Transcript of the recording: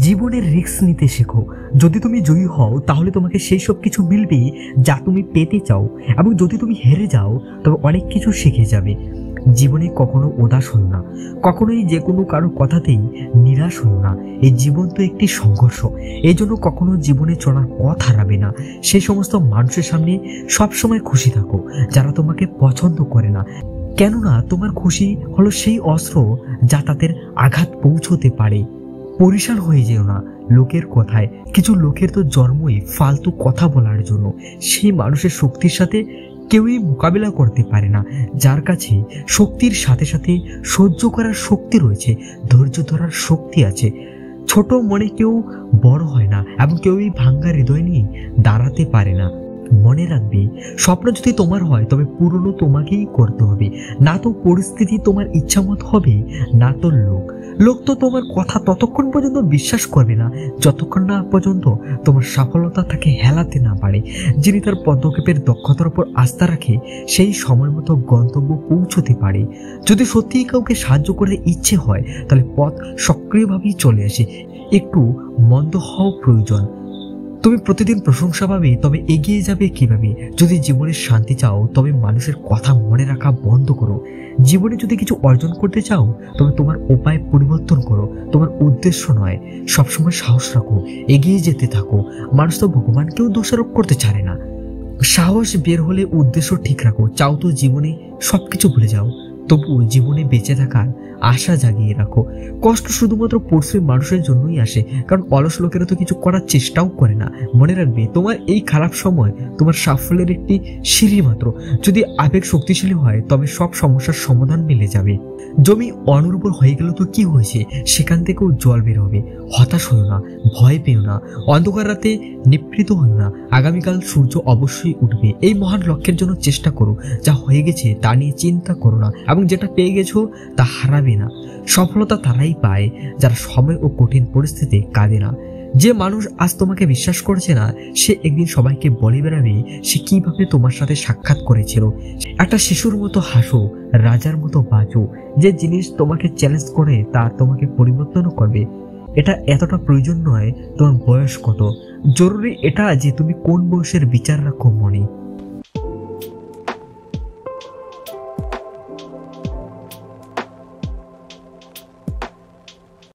জীবনের রিস্ক নিতে শেখো। যদি তুমি জয়ী হও তাহলে তোমাকে সেই সব কিছু মিলবে যা তুমি পেতে চাও, এবং যদি তুমি হেরে যাও তবে অনেক কিছু শিখে যাবে। জীবনে কখনো উদাস হও না, কখনোই যে কোনো কারো কথাতেই নিরাশ হও না। এই জীবন তো একটি সংঘর্ষ, এই জন্য কখনো জীবনে চলার পথ হারাবে না। সেই সমস্ত মানুষের সামনে সবসময় খুশি থাকো যারা তোমাকে পছন্দ করে না, কেননা তোমার খুশি হলো সেই অস্ত্র যা তাদের আঘাত পৌঁছতে পারে। পরিশান হয়ে যেও না লোকের কথায়। কিছু লোকের তো জন্মই ফালতু কথা বলার জন্য। সেই মানুষের শক্তির সাথে কেউই মোকাবিলা করতে পারে না, যার কাছে শক্তির সাথে সাথে সহ্য করার শক্তি রয়েছে, ধৈর্য ধরার শক্তি আছে। ছোট মনে কেউ বড় হয় না, এবং কেউই ভাঙ্গা হৃদয় নিয়ে দাঁড়াতে পারে না। মনে রাখবে, স্বপ্ন যদি তোমার হয় তবে পূরণ তোমাকেই করতে হবে। না তো পরিস্থিতি তোমার ইচ্ছামত হবে, না তো লোক তো তোমার কথা ততক্ষণ পর্যন্ত বিশ্বাস করবে না যতক্ষণ না পর্যন্ত তোমার সফলতা তাকে হেলাতে না পারে। যিনি তার পদক্ষেপের দক্ষতার উপর আস্থা রাখে সেই সময় মতো গন্তব্য পৌঁছতে পারে। যদি সত্যিই কাউকে সাহায্য করতে ইচ্ছে হয় তাহলে পথ সক্রিয়ভাবেই চলে আসে। একটু মন্দ হওয়া প্রয়োজন। তুমি প্রতিদিন প্রশংসা পাবে, তবে এগিয়ে যাবে কিভাবে? যদি জীবনের শান্তি চাও তবে মানুষের কথা মনে রাখা বন্ধ করো। জীবনে যদি কিছু অর্জন করতে চাও তবে তোমার উপায় পরিবর্তন করো, তোমার উদ্দেশ্য নয়। সবসময় সাহস রাখো, এগিয়ে যেতে থাকো। মানুষ তো ভগবানকেও দোষারোপ করতে ছাড়ে না। সাহস বের হলে উদ্দেশ্য ঠিক রাখো। চাও তো জীবনে সবকিছু ভুলে যাও, তবুও জীবনে বেঁচে থাকার আশা জাগিয়ে রাখো। কষ্ট শুধুমাত্র পরিশ্রমী মানুষের জন্যই আসে, কারণ অলস লোকেরা তো কিছু করার চেষ্টাও করে না। মনে রাখবে, তোমার এই খারাপ সময় তোমার সাফল্যের একটি সিঁড়ি মাত্র। যদি আবেগ শক্তিশালী হয় তবে সব সমস্যার সমাধান মিলে যাবে। জমি অনুর্বর হয়ে গেল তো কি হয়েছে, সেখান থেকেও জল বের হবে। হতাশ হও না, ভয় পেও না, অন্ধকার রাতে নিবৃত হও না। আগামীকাল সূর্য অবশ্যই উঠবে। এই মহান লক্ষ্যের জন্য চেষ্টা করো। যা হয়ে গেছে তা নিয়ে চিন্তা করো না, এবং যেটা পেয়ে গেছো তা হারাবে না। সফলতা তারাই পায় যারা সময় ও কঠিন পরিস্থিতিতে কাঁদে না। যে মানুষ আজ তোমাকে বিশ্বাস করছে না, সে একদিন সবাইকে বলে বেড়াবে সে কিভাবে তোমার সাথে সাক্ষাৎ করেছিল। একটা শিশুর মতো হাসো, রাজার মতো বাঁচো। যে জিনিস তোমাকে চ্যালেঞ্জ করে তা তোমাকে পরিবর্তন করবে। এটা এতটা প্রয়োজন নয় তোমার বয়স কত, জরুরি এটা যে তুমি কোন বয়সের বিচার রাখো মনে।